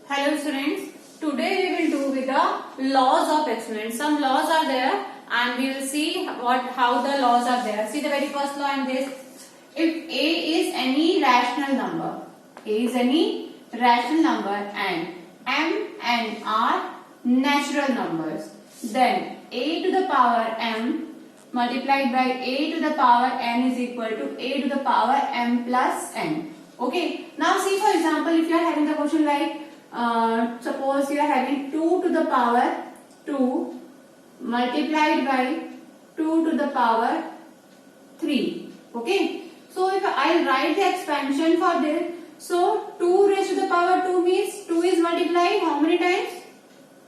Hello students, today we will do with the laws of exponent. Some laws are there and we will see how the laws are there. See the very first law in this. If A is any rational number, A is any rational number and M and N are natural numbers, then A to the power M multiplied by A to the power N is equal to A to the power M plus N. Okay. Now see, for example, if you are having the question like suppose you are having 2 to the power 2 multiplied by 2 to the power 3. Okay. So if I write the expansion for this, so 2 raised to the power 2 means 2 is multiplied how many times?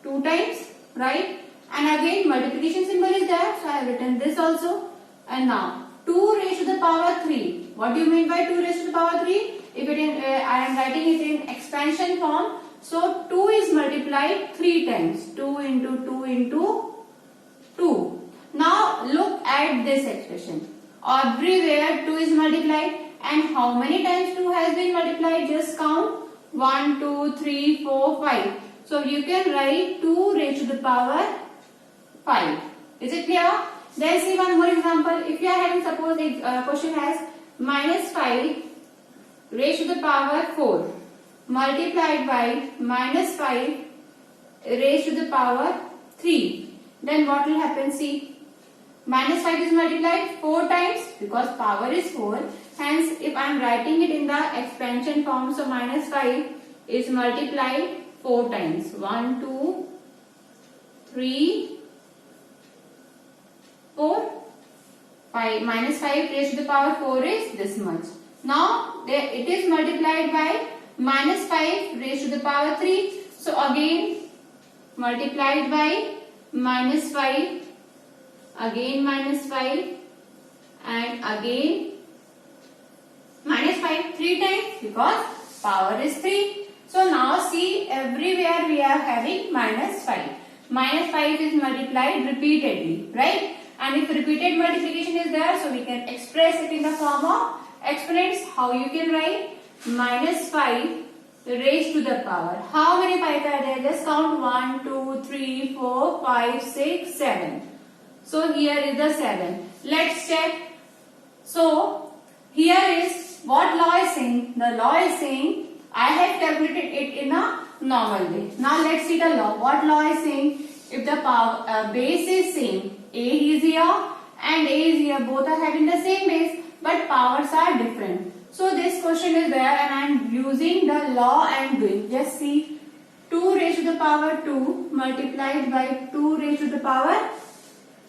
2 times, right? And again multiplication symbol is there, so I have written this also. And now 2 raised to the power 3. What do you mean by 2 raised to the power 3? If it in, I am writing it in expansion form, so 2 is multiplied 3 times. 2 into 2 into 2. Now look at this expression. Everywhere 2 is multiplied, and how many times 2 has been multiplied? Just count 1, 2, 3, 4, 5. So you can write 2 raised to the power 5. Is it clear? Then see one more example. If you are having, suppose a question has minus 5 raised to the power 4 multiplied by minus 5 raised to the power 3. Then what will happen? See, minus 5 is multiplied 4 times because power is 4. Hence, if I am writing it in the expansion form, so minus 5 is multiplied 4 times. 1, 2, 3, 4, 5. Minus 5 raised to the power 4 is this much. Now, it is multiplied by minus 5 raised to the power 3. So, again multiplied by minus 5, again minus 5 and again minus 5 3 times because power is 3. So, now see, everywhere we are having minus 5. Minus 5 is multiplied repeatedly, right? And if repeated multiplication is there, so we can express it in the form of exponents. How you can write? Minus 5 raised to the power. How many 5 are there? Just count 1, 2, 3, 4, 5, 6, 7. So here is the 7. Let's check. So here is what law is saying. The law is saying I have calculated it in a normal way. Now let's see the law. What law is saying? If the power base is same, A is here and A is here, both are having the same base, but powers are different. So this question is there and I am using the law I am doing. Just see, 2 raised to the power 2 multiplied by 2 raised to the power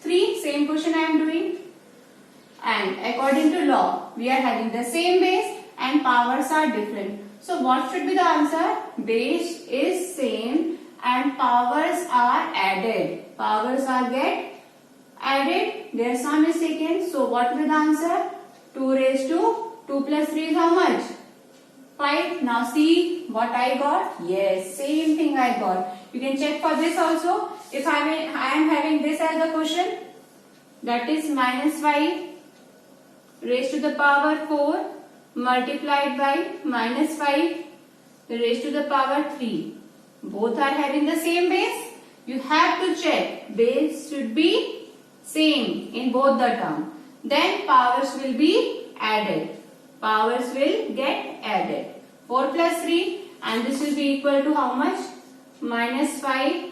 3. Same question I am doing. And according to law, we are having the same base and powers are different. So what should be the answer? Base is same and powers are added. Powers are get added. Their sum is taken. So what will be the answer? 2 raised to 2 plus 3 is how much? 5. Now see what I got. Yes, same thing I got. You can check for this also. If I am having this as the question, that is minus 5 raised to the power 4 multiplied by minus 5 raised to the power 3. Both are having the same base. You have to check. Base should be same in both the term. Then powers will be added. Powers will get added. 4 plus 3 and this will be equal to how much? Minus 5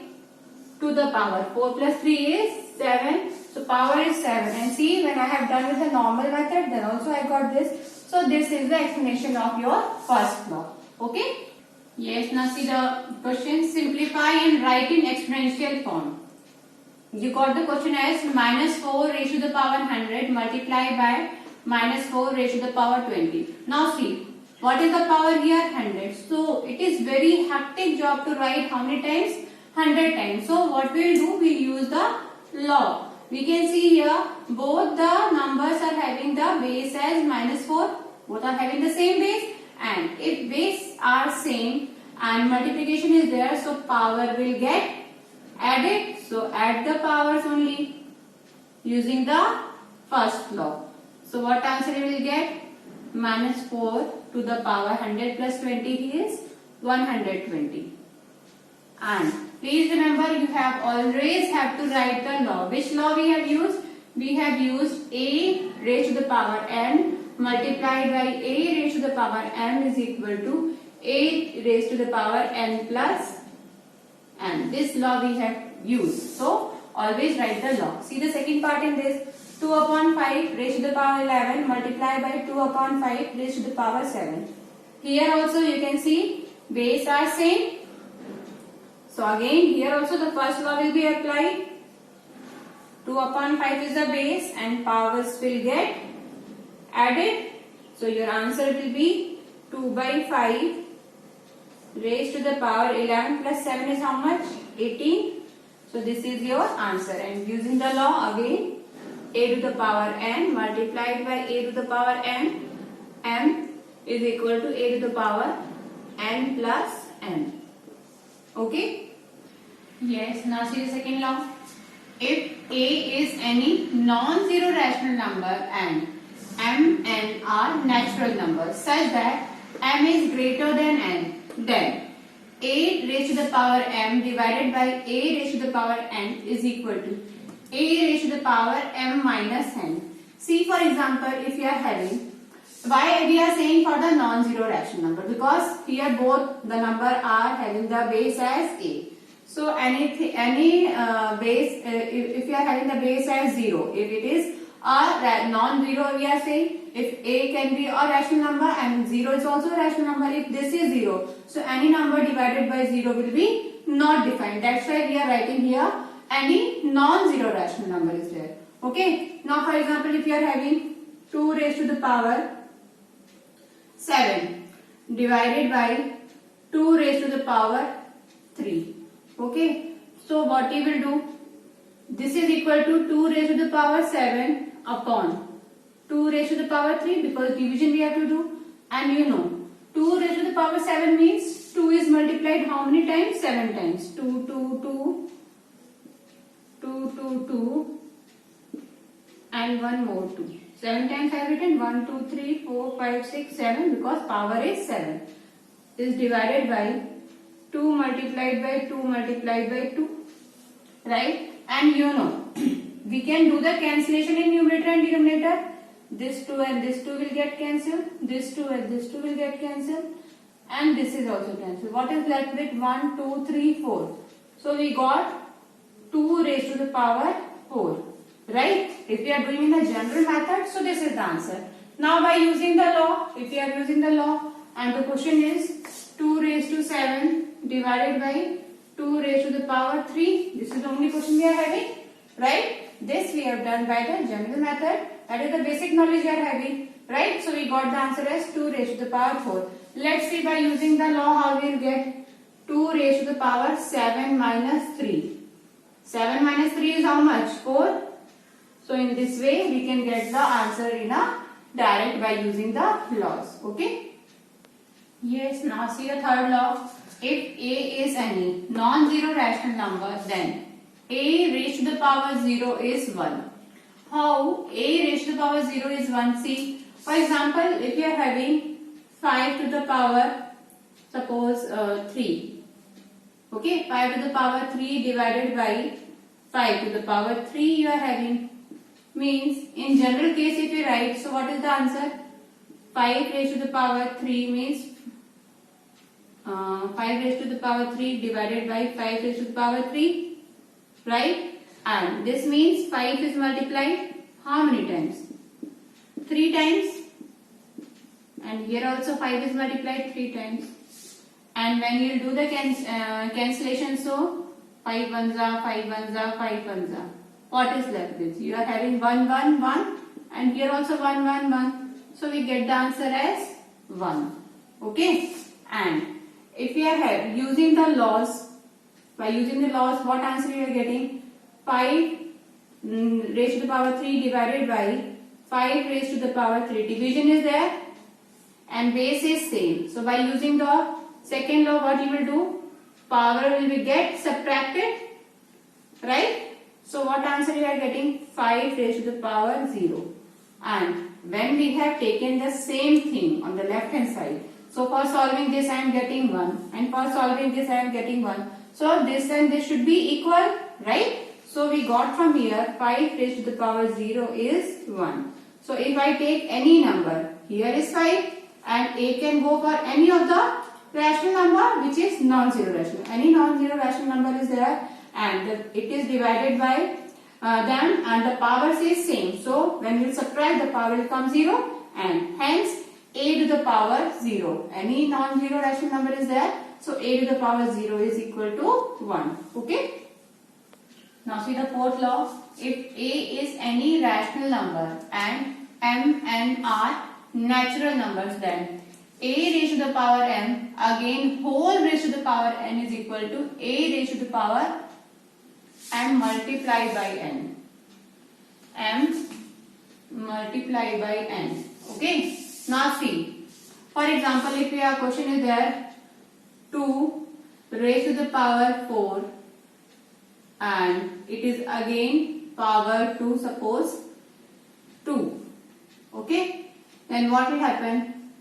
to the power. 4 plus 3 is 7. So power is 7. And see, when I have done with the normal method, then also I got this. So this is the explanation of your first law. Okay? Yes, now see the question. Simplify and write in exponential form. You got the question as minus 4 raised to the power 100 multiplied by minus 4 raised to the power 20. Now see, what is the power here? 100. So it is very hectic job to write how many times? 100 times. So what we will do? We will use the law. We can see here both the numbers are having the base as minus 4. Both are having the same base. And if base are same and multiplication is there, so power will get added. So add the powers only using the first law. So what answer you will get? Minus 4 to the power 100 plus 20 is 120. And please remember, you have always have to write the law. Which law we have used? We have used a raised to the power n multiplied by a raised to the power m is equal to a raised to the power n plus n. This law we have used. So always write the law. See the second part in this. 2 upon 5 raised to the power 11 multiplied by 2 upon 5 raised to the power 7. Here also you can see base are same. So again here also the first law will be applied. 2 upon 5 is the base and powers will get added. So your answer will be 2 by 5 raised to the power 11 plus 7 is how much? 18. So this is your answer. And using the law again, a to the power n multiplied by a to the power n, m is equal to a to the power n plus n. Okay? Yes, now see the second law. If a is any non-zero rational number and m, n are natural numbers such that m is greater than n, then a raised to the power m divided by a raised to the power n is equal to a raised to the power m minus n. See, for example, if you are having, why we are saying for the non-zero rational number? Because here both the number are having the base as a. So any base, if you are having the base as 0, if it is a non-zero, we are saying if a can be a rational number and 0 is also a rational number, if this is 0, so any number divided by 0 will be not defined. That's why we are writing here any non-zero rational number is there. Okay. Now for example, if you are having 2 raised to the power 7 divided by 2 raised to the power 3. Okay. So what you will do? This is equal to 2 raised to the power 7 upon 2 raised to the power 3 because division we have to do. And you know 2 raised to the power 7 means 2 is multiplied how many times? 7 times. 2, 2, 2, 2, 2, 2 and 1 more 2. 7 times I have written 1, 2, 3, 4, 5, 6, 7 because power is 7 is divided by 2 multiplied by 2 multiplied by 2. Right? And you know we can do the cancellation in numerator and denominator. This 2 and this 2 will get cancelled. This 2 and this 2 will get cancelled. And this is also cancelled. What is left with 1, 2, 3, 4. So we got 2 raised to the power 4. Right? If we are doing in the general method, so this is the answer. Now by using the law, if we are using the law and the question is 2 raised to 7 divided by 2 raised to the power 3. This is the only question we are having. Right? This we have done by the general method. That is the basic knowledge we are having. Right? So we got the answer as 2 raised to the power 4. Let's see by using the law how we will get 2 raised to the power 7 minus 3. 7 minus 3 is how much? 4. So in this way we can get the answer in a direct by using the laws. Okay? Yes, now see the third law. If a is any non-zero rational number, then a raised to the power 0 is 1. How a raised to the power 0 is 1? See, for example, if you are having 5 to the power, suppose 3. Okay, 5 to the power 3 divided by 5 to the power 3 you are having. Means in general case if you write, so what is the answer? 5 raised to the power 3 means 5 raised to the power 3 divided by 5 raised to the power 3, right? And this means 5 is multiplied how many times? 3 times. And here also 5 is multiplied 3 times. And when you will do the cancellation, so 5 ones are 5 ones are 5 ones are. What is left with? You are having 1, 1, 1 and here also 1, 1, 1. So we get the answer as 1. Okay? And if we are using the laws, by using the laws, what answer you are getting? 5 raised to the power 3 divided by 5 raised to the power 3. Division is there and base is same. So by using the second law, what you will do? Power will be get subtracted, right? So what answer you are getting? 5 raised to the power 0. And when we have taken the same thing on the left hand side, So for solving this I am getting 1, and for solving this I am getting 1. So this and this should be equal, right? So we got from here 5 raised to the power 0 is 1. So if I take any number, here is 5 and A can go for any of the rational number which is non-zero rational. Any non-zero rational number is there and it is divided by them and the powers is same. So when you subtract, the power will come 0 and hence A to the power 0. Any non-zero rational number is there. So A to the power 0 is equal to 1. Okay. Now see the fourth law. If A is any rational number and M and R natural numbers, then A raised to the power M again whole raised to the power n is equal to A raised to the power M multiplied by n. M multiplied by n. Okay. Now see. For example, if your question is there 2 raised to the power 4 and it is again power 2, suppose 2. Okay. Then what will happen?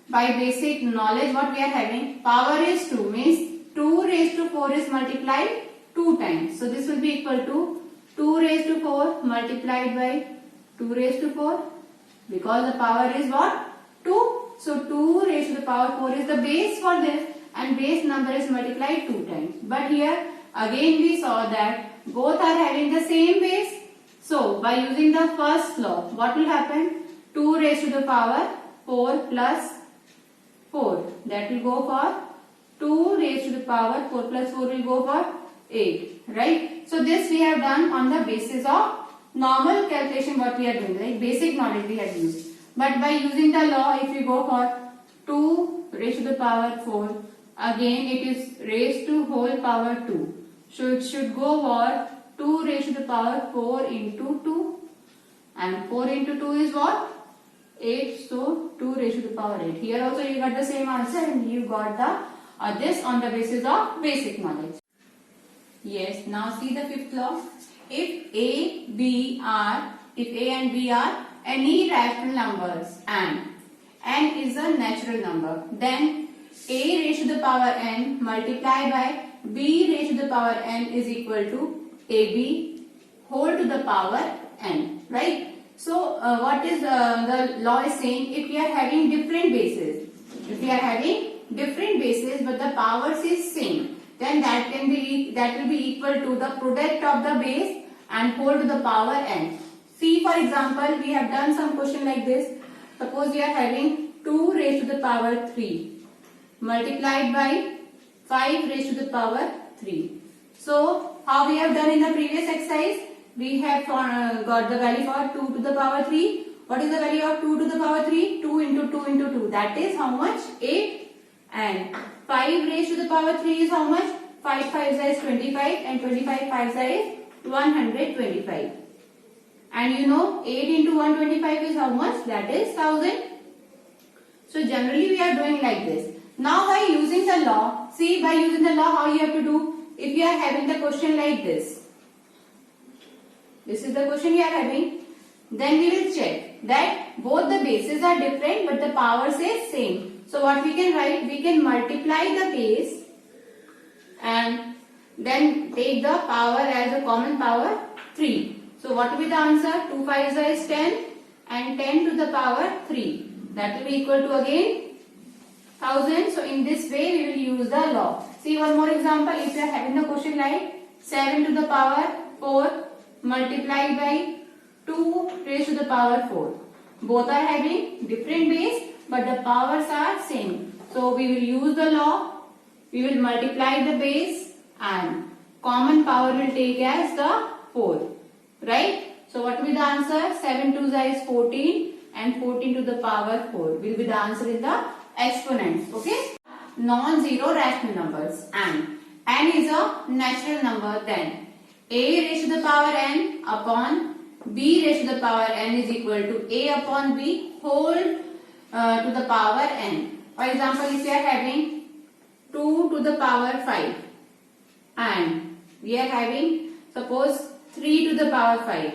By basic knowledge what we are having, power is 2 means 2 raised to 4 is multiplied 2 times. So this will be equal to 2 raised to 4 multiplied by 2 raised to 4 because the power is what? 2. So 2 raised to the power 4 is the base for this and base number is multiplied 2 times. But here again we saw that both are having the same base. So by using the first law, what will happen? 2 raised to the power 4 plus 4. That will go for 2 raised to the power 4 plus 4 will go for 8. Right? So this we have done on the basis of normal calculation what we are doing. Right? Basic knowledge we have used. But by using the law, if you go for 2 raised to the power 4, again it is raised to whole power 2. So it should go for 2 raised to the power 4 into 2 and 4 into 2 is what? 8. So 2 raised to the power 8. Here also you got the same answer and you got the this on the basis of basic knowledge. Yes, now see the fifth law. If A and B are any rational numbers and n is a natural number, then A raised to the power n multiplied by B raised to the power n is equal to AB whole to the power n. Right? So what is the law is saying? If we are having different bases, but the powers is same, then that will be equal to the product of the base and whole to the power n. See, for example, we have done some question like this. Suppose we are having 2 raised to the power 3 multiplied by 5 raised to the power 3. So how we have done in the previous exercise? We have got the value for 2 to the power 3. What is the value of 2 to the power 3? 2 into 2 into 2. That is how much? 8. And 5 raised to the power 3 is how much? 5 5s is 25 and 25 5s is 125. And you know 8 into 125 is how much? That is 1000. So generally we are doing like this. Now by using the law, see by using the law how you have to do. If you are having the question like this. This is the question you are having. Then we will check that both the bases are different but the powers is same. So what we can write? We can multiply the base and then take the power as a common power 3. So what will be the answer? 2 5s is 10 and 10 to the power 3. That will be equal to again 1000. So in this way we will use the law. See one more example. If you are having the question like 7 to the power 4 multiplied by 2 raised to the power 4. Both are having different base but the powers are same. So we will use the law. We will multiply the base and common power will take as the 4. Right? So what will be the answer? 7 2s is 14 and 14 to the power 4 will be the answer in the exponents. Okay? Non-zero rational numbers and n is a natural number, then A raised to the power n upon B raised to the power n is equal to A upon B whole to the power n. For example, if you are having 2 to the power 5 and we are having suppose 3 to the power 5.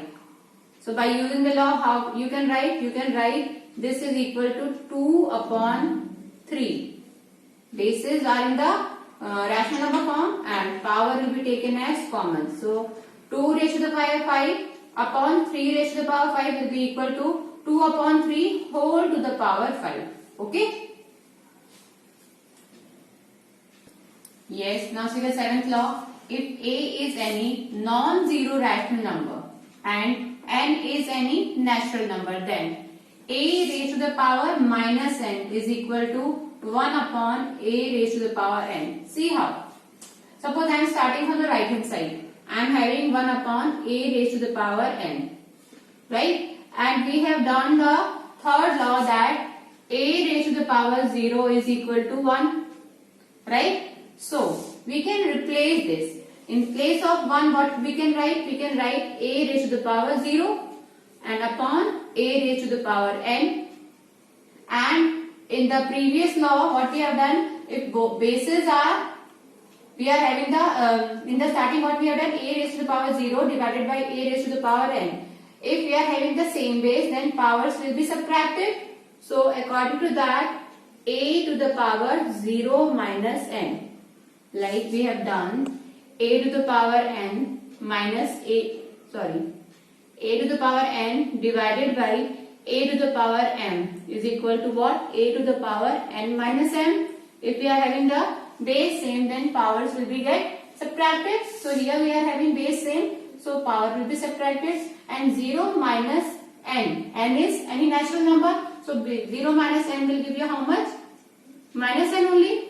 So by using the law, how you can write? You can write this is equal to 2 upon 3. Bases are in the rational number form and power will be taken as common. So 2 raised to the power 5 upon 3 raised to the power 5 will be equal to 2 upon 3 whole to the power 5. Okay. Yes, now see the seventh law. If A is any non-zero rational number and n is any natural number, then A raised to the power minus n is equal to 1 upon A raised to the power n. See how? Suppose I am starting from the right hand side. I am having 1 upon A raised to the power n. Right? And we have done the third law that A raised to the power 0 is equal to 1. Right? So, we can replace this. In place of 1, what we can write? We can write A raised to the power 0 and upon A raised to the power n. And in the previous law, what we have done, if both bases are, we are having the, in the starting what we have done, A raised to the power 0 divided by A raised to the power n. If we are having the same base, then powers will be subtracted. So, according to that, A to the power 0 minus n. Like we have done, A to the power n minus A to the power n divided by A to the power m is equal to what? A to the power n minus m. If we are having the base same, then powers will be get subtracted. So here we are having base same, so power will be subtracted, and 0 minus n. N is any natural number, so 0 minus n will give you how much? Minus n only.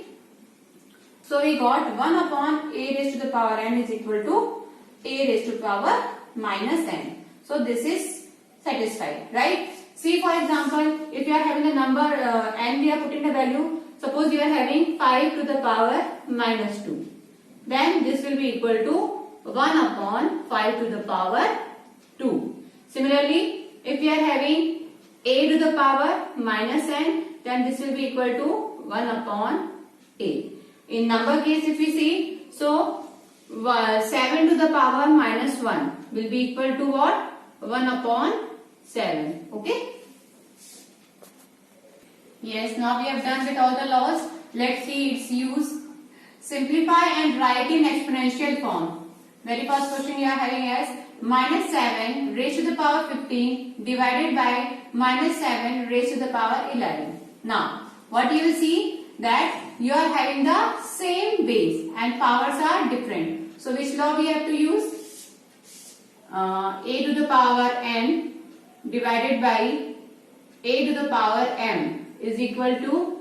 So we got 1 upon A raised to the power n is equal to A raised to the power minus n. So this is satisfied, right? See, for example, if you are having a number n, we are putting the value. Suppose you are having 5 to the power minus 2. Then this will be equal to 1 upon 5 to the power 2. Similarly, if you are having A to the power minus n, then this will be equal to 1 upon A. In number case, if we see, so 7 to the power minus 1 will be equal to what? 1 upon 7. Okay? Yes, now we have done with all the laws. Let's see its use. Simplify and write in exponential form. Very first question you are having as minus 7 raised to the power 15 divided by minus 7 raised to the power 11. Now, what you will see? That you are having the same base and powers are different. So which law we have to use? A to the power n divided by A to the power m is equal to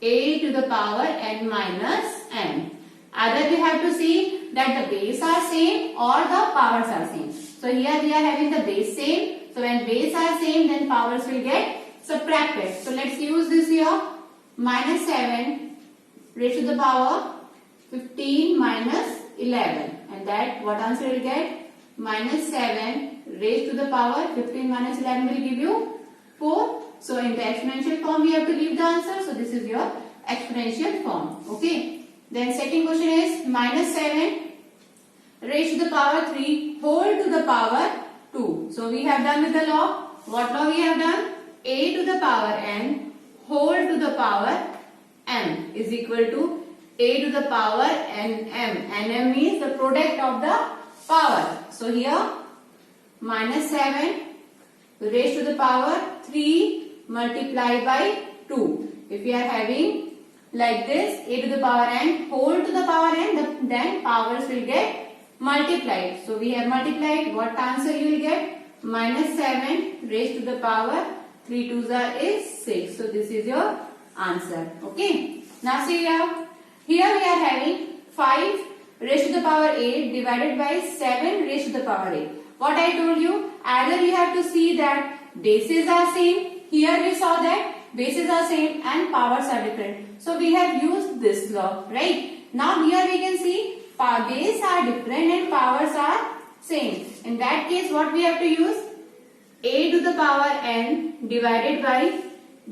A to the power n minus m. Either we have to see that the base are same or the powers are same. So here we are having the base same. So when base are same, then powers will get subtracted. So let's use this here. Minus 7 raised to the power 15 minus 11, and that what answer will get? Minus 7 raised to the power 15 minus 11 will give you 4. So in the exponential form we have to leave the answer. So this is your exponential form. Okay. Then second question is minus 7 raised to the power 3 whole to the power 2. So we have done with the law. What law we have done? A to the power n whole to the power m is equal to A to the power n m. N means the product of the power. So here minus 7 raised to the power 3 multiplied by 2. If we are having like this A to the power n whole to the power n, then powers will get multiplied. So we have multiplied. What answer you will get? Minus 7 raised to the power 3 twos is 6. So this is your answer. Okay. Now see here. Here we are having 5 raised to the power 8 divided by 7 raised to the power 8. What I told you, either we have to see that bases are same. Here we saw that bases are same and powers are different. So we have used this law, right? Now here we can see bases are different and powers are same. In that case, what we have to use? A to the power n divided by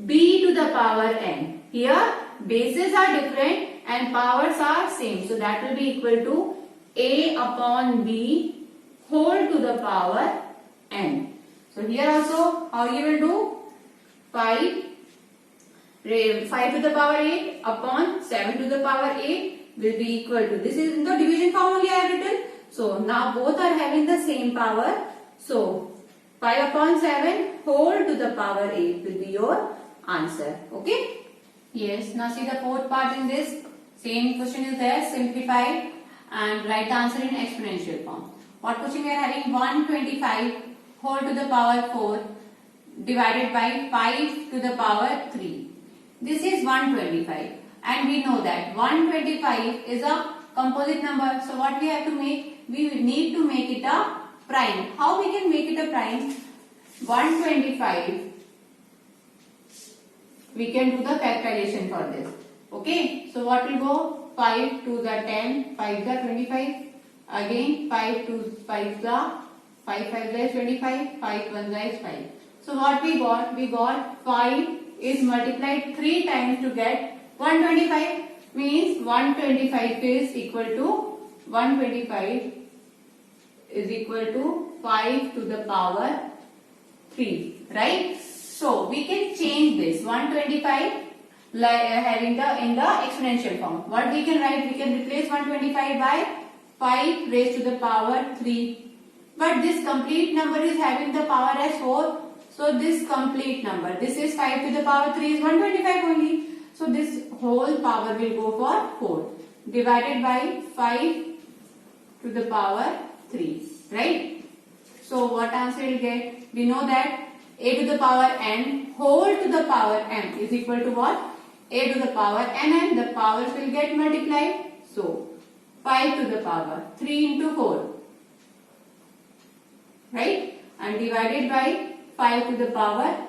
B to the power n. Here bases are different and powers are same. So that will be equal to A upon B whole to the power n. So here also how you will do? 5 5 to the power 8 upon 7 to the power 8 will be equal to, this is in the division form only I have written. So now both are having the same power. So 5 upon 7 whole to the power 8 will be your answer. Okay. Yes. Now see the fourth part in this. Same question is there. Simplify and write the answer in exponential form. What question we are having? 125 whole to the power 4 divided by 5 to the power 3. This is 125 and we know that 125 is a composite number. So what we have to make? We need to make it a prime. How we can make it a prime? 125, we can do the factorization for this. Okay, so what will go? 5 to the 10, 5 the 25, again 5 to 5 the 5 5 is 25, 5 1 is 5. So what we got? We got 5 is multiplied 3 times to get 125, means 125 is equal to 125 is equal to 5 to the power 3, right? So we can change this 125 having the in the exponential form. What we can write? We can replace 125 by 5 raised to the power 3. But this complete number is having the power as 4. So this complete number, this is 5 to the power 3 is 125 only. So this whole power will go for 4 divided by 5 to the power 3, right? So what answer will get? We know that a to the power n whole to the power m is equal to what? A to the power n, the powers will get multiplied. So 5 to the power 3 into 4, right? And divided by 5 to the power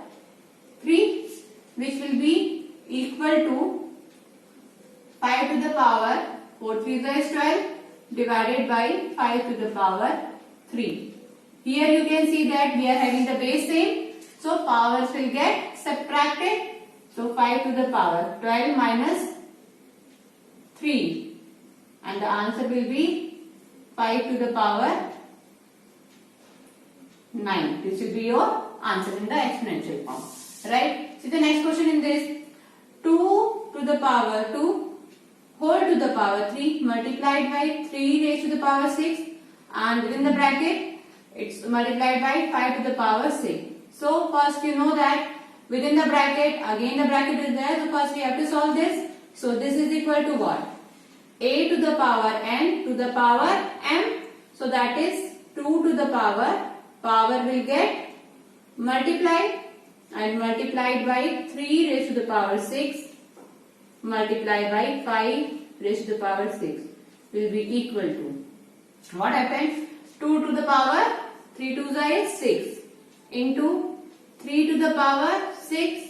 3, which will be equal to 5 to the power 4 3 is 12 divided by 5 to the power 3. Here you can see that we are having the base same. So powers will get subtracted. So 5 to the power 12 minus 3. And the answer will be 5 to the power 9. This will be your answer in the exponential form. Right? See the next question in this. 2 to the power 2 whole to the power 3 multiplied by 3 raised to the power 6, and within the bracket it's multiplied by 5 to the power 6. So first you know that within the bracket, again the bracket is there, so first we have to solve this. So this is equal to what? A to the power n to the power m. So that is 2 to the power will get multiplied and multiplied by 3 raised to the power 6 multiplied by 5 raised to the power 6 will be equal to, what happens? 2 to the power 3 2 is 6 into 3 to the power 6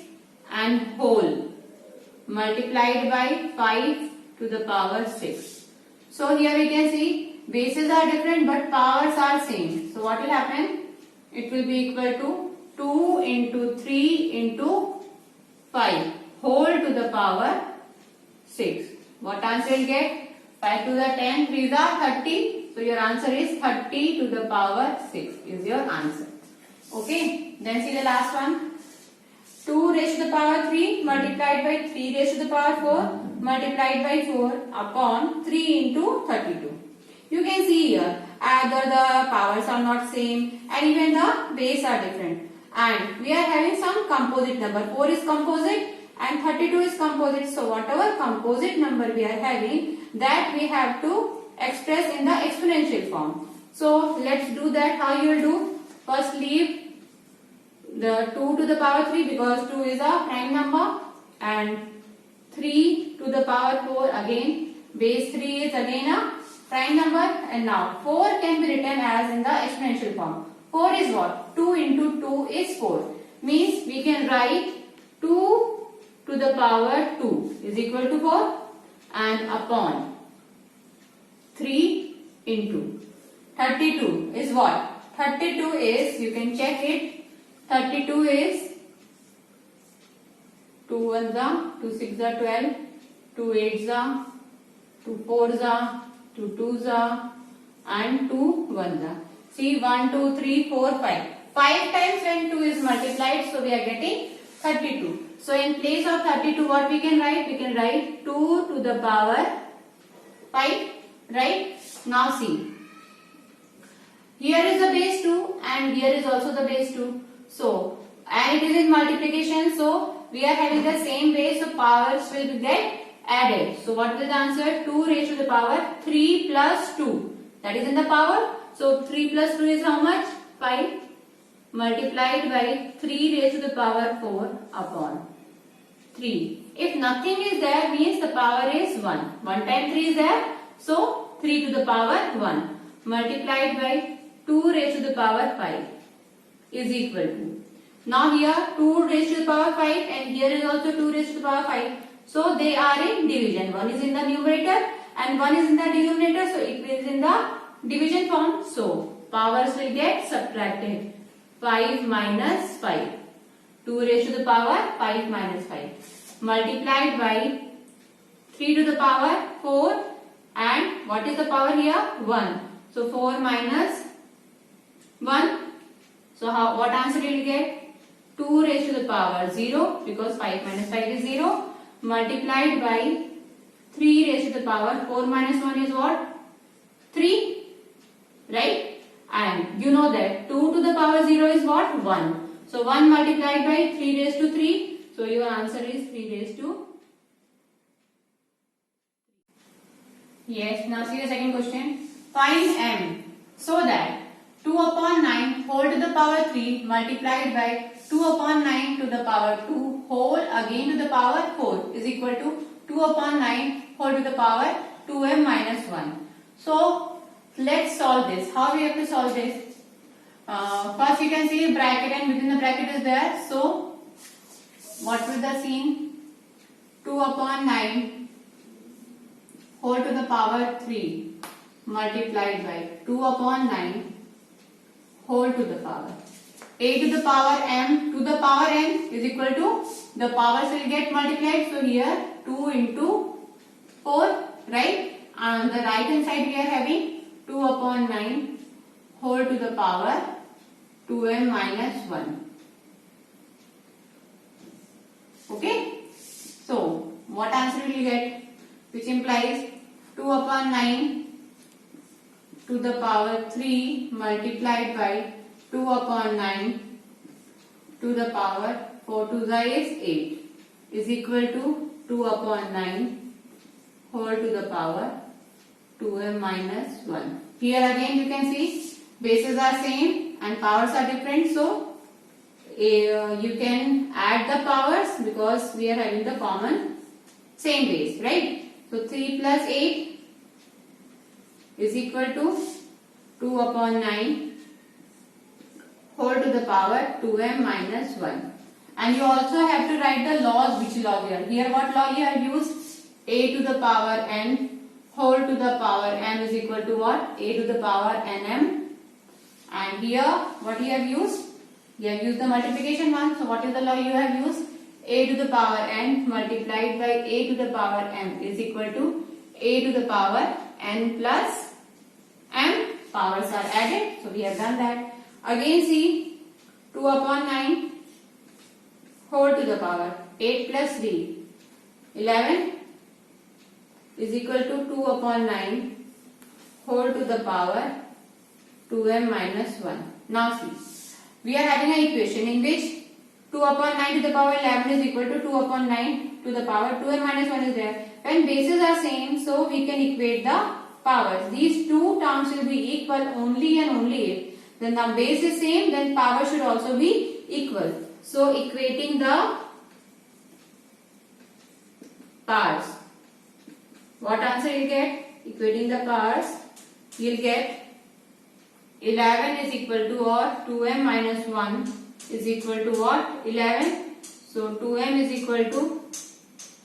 and whole multiplied by 5 to the power 6. So here we can see bases are different but powers are same. So what will happen? It will be equal to 2 into 3 into 5 whole to the power 6. What answer will get? 5 to the 10, 3 is 30. So your answer is 30 to the power 6 is your answer. Okay. Then see the last one. 2 raised to the power 3 multiplied by 3 raised to the power 4 multiplied by 4 upon 3 into 32. You can see here either the powers are not same and even the base are different. And we are having some composite number. 4 is composite and 32 is composite. So whatever composite number we are having, that we have to express in the exponential form. So let's do that. How you will do? First leave the 2 to the power 3 because 2 is a prime number, and 3 to the power 4 again, base 3 is again a prime number, and now 4 can be written as in the exponential form. 4 is what? 2 into 2 is 4. Means we can write 2 to the power 2 is equal to 4 and upon 3 into 32 is what? 32 is, you can check it, 32 is 2 1s are, 2 6s are 12, 2 8s are, 2 4s are, 2 2s are, and 2 1s are. See 1 2 3 4 5. 5 times when 2 is multiplied, so we are getting 32. So in place of 32, what we can write? We can write 2 to the power 5, right? Now see, here is the base 2 and here is also the base 2. So, and it is in multiplication, so we are having the same base, so powers will get added. So what will the answer? 2 raised to the power 3 plus 2. That is in the power. So 3 plus 2 is how much? 5 multiplied by 3 raised to the power 4 upon 3. If nothing is there, means the power is 1. 1 times 3 is there. So 3 to the power 1 multiplied by 2 raised to the power 5 is equal to. Now here 2 raised to the power 5 and here is also 2 raised to the power 5. So they are in division. One is in the numerator and one is in the denominator. So it is in the division form. So powers will get subtracted. 5 minus 5. 2 raised to the power 5 minus 5 multiplied by 3 to the power 4 and what is the power here? 1. So 4 minus 1. So what answer will you get? 2 raised to the power 0 because 5 minus 5 is 0 multiplied by 3 raised to the power 4 minus 1 is what? 3, right? And you know that 2 to the power 0 is what? 1. So 1 multiplied by 3 raised to 3. So your answer is 3 raised to. Yes, now see the second question. Find m so that 2 upon 9 whole to the power 3 multiplied by 2 upon 9 to the power 2 whole again to the power 4 is equal to 2 upon 9 whole to the power 2m minus 1. So let's solve this. How we have to solve this? First you can see bracket and within the bracket is there. So what will the scene? 2 upon 9 whole to the power 3 multiplied by 2 upon 9 whole to the power. A to the power m to the power n is equal to, the powers will get multiplied. So here 2 into 4, right? On the right hand side we are having 2 upon 9 whole to the power 2m minus 1. Okay? So what answer will you get? Which implies 2 upon 9 to the power 3 multiplied by 2 upon 9 to the power 4 to the is 8 is equal to 2 upon 9 whole to the power 2m minus 1. Here again you can see bases are same and powers are different. So you can add the powers because we are having the common same base, right? So 3 plus 8 is equal to 2 upon 9 whole to the power 2m minus 1. And you also have to write the laws. Which law here? Here what law you have used? A to the power n whole to the power m is equal to what? A to the power nm. And here what you have used? You have used the multiplication one. So what is the law you have used? A to the power n multiplied by a to the power m is equal to a to the power n plus m. Powers are added. So we have done that. Again see 2 upon 9 whole to the power 8 plus 3 11 is equal to 2 upon 9 whole to the power 2m minus 1. Now see, we are having an equation in which 2 upon 9 to the power 11 is equal to 2 upon 9 to the power 2m minus 1 is there. When bases are same, so we can equate the powers. These two terms will be equal only and only if then the base is same, then power should also be equal. So equating the powers, what answer you get? Equating the powers, you will get 11 is equal to what? 2m minus 1 is equal to what? 11. So 2m is equal to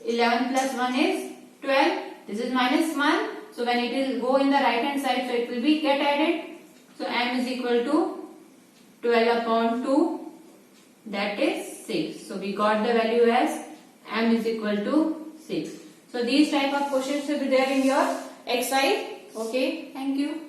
11 plus 1 is 12. This is minus 1. So when it will go in the right hand side, so it will be get added. So m is equal to 12 upon 2, that is 6. So we got the value as m is equal to 6. So these type of questions will be there in your exercise. Okay, thank you.